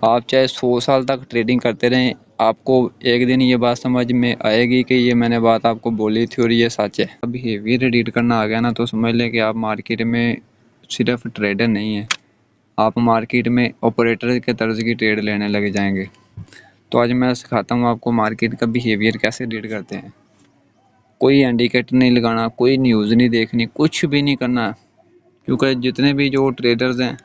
आप चाहे 100 साल तक ट्रेडिंग करते रहें, आपको एक दिन ये बात समझ में आएगी कि ये मैंने बात आपको बोली थी और ये सच है। अब बिहेवियर रीड करना आ गया ना, तो समझ लें कि आप मार्केट में सिर्फ ट्रेडर नहीं हैं, आप मार्केट में ऑपरेटर के तर्ज की ट्रेड लेने लग जाएंगे। तो आज मैं सिखाता हूँ आपको मार्केट का बिहेवियर कैसे रीड करते हैं। कोई इंडिकेटर नहीं लगाना, कोई न्यूज़ नहीं देखनी, कुछ भी नहीं करना, क्योंकि जितने भी जो ट्रेडर्स हैं,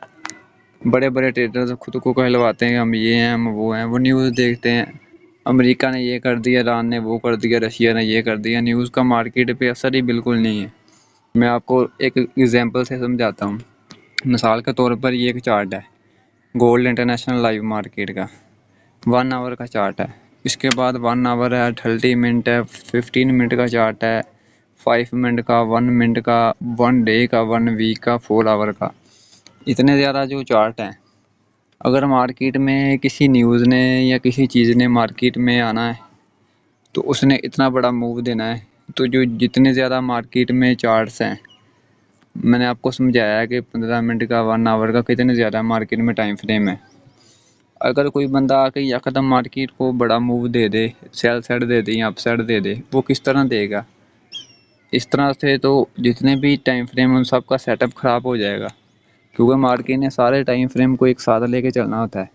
बड़े बड़े ट्रेडर्स खुद को कहलवाते हैं हम ये हैं हम वो हैं, वो न्यूज़ देखते हैं। अमेरिका ने ये कर दिया, ईरान ने वो कर दिया, रशिया ने ये कर दिया। न्यूज़ का मार्केट पे असर ही बिल्कुल नहीं है। मैं आपको एक एग्जांपल से समझाता हूँ। मिसाल के तौर पर ये एक चार्ट है गोल्ड इंटरनेशनल लाइव मार्केट का, 1 आवर का चार्ट है। इसके बाद 1 आवर है, 30 मिनट है, 15 मिनट का चार्ट है, 5 मिनट का, 1 मिनट का, 1 डे का, 1 वीक का, 4 आवर का। इतने ज़्यादा जो चार्ट हैं, अगर मार्केट में किसी न्यूज़ ने या किसी चीज़ ने मार्केट में आना है तो उसने इतना बड़ा मूव देना है। तो जो जितने ज़्यादा मार्केट में चार्ट्स हैं, मैंने आपको समझाया है कि 15 मिनट का, 1 आवर का, कितने ज़्यादा मार्केट में टाइम फ्रेम है। अगर कोई बंदा आके यकदम मार्केट को बड़ा मूव दे दे, सेल साइड दे दे या अप साइड दे दे, वो किस तरह देगा? इस तरह से तो जितने भी टाइम फ्रेम उन सब का सेटअप ख़राब हो जाएगा, क्योंकि मार्केट ने सारे टाइम फ्रेम को एक साथ लेके चलना होता है।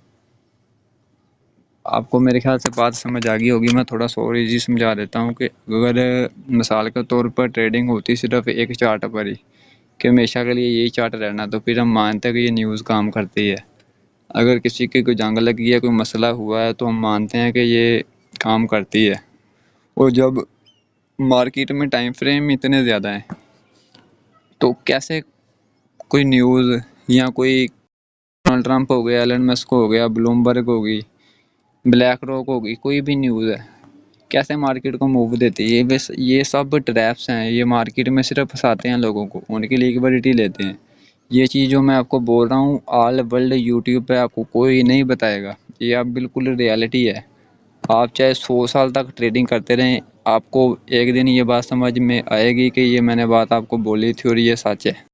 आपको मेरे ख्याल से बात समझ आ गई होगी। मैं थोड़ा सा और ईजी समझा देता हूँ कि अगर मिसाल के तौर पर ट्रेडिंग होती सिर्फ एक चार्ट पर ही, कि हमेशा के लिए यही चार्ट रहना, तो फिर हम मानते हैं कि ये न्यूज़ काम करती है। अगर किसी की कोई जंग लगी है, कोई मसला हुआ है, तो हम मानते हैं कि ये काम करती है। और जब मार्केट में टाइम फ्रेम इतने ज़्यादा हैं, तो कैसे कोई न्यूज़ या कोई डोनाल्ड ट्रंप हो गया, एलन मस्क हो गया, ब्लूमबर्ग होगी, ब्लैक रॉक होगी, कोई भी न्यूज़ है, कैसे मार्केट को मूव देती है? ये सब ट्रैप्स हैं। ये मार्केट में सिर्फ फंसाते हैं लोगों को, उनकी लिक्विडिटी लेते हैं। ये चीज़ जो मैं आपको बोल रहा हूँ, ऑल वर्ल्ड यूट्यूब पे आपको कोई नहीं बताएगा। ये आप बिल्कुल रियलिटी है। आप चाहे 100 साल तक ट्रेडिंग करते रहें, आपको एक दिन ये बात समझ में आएगी कि ये मैंने बात आपको बोली थी और ये सच है।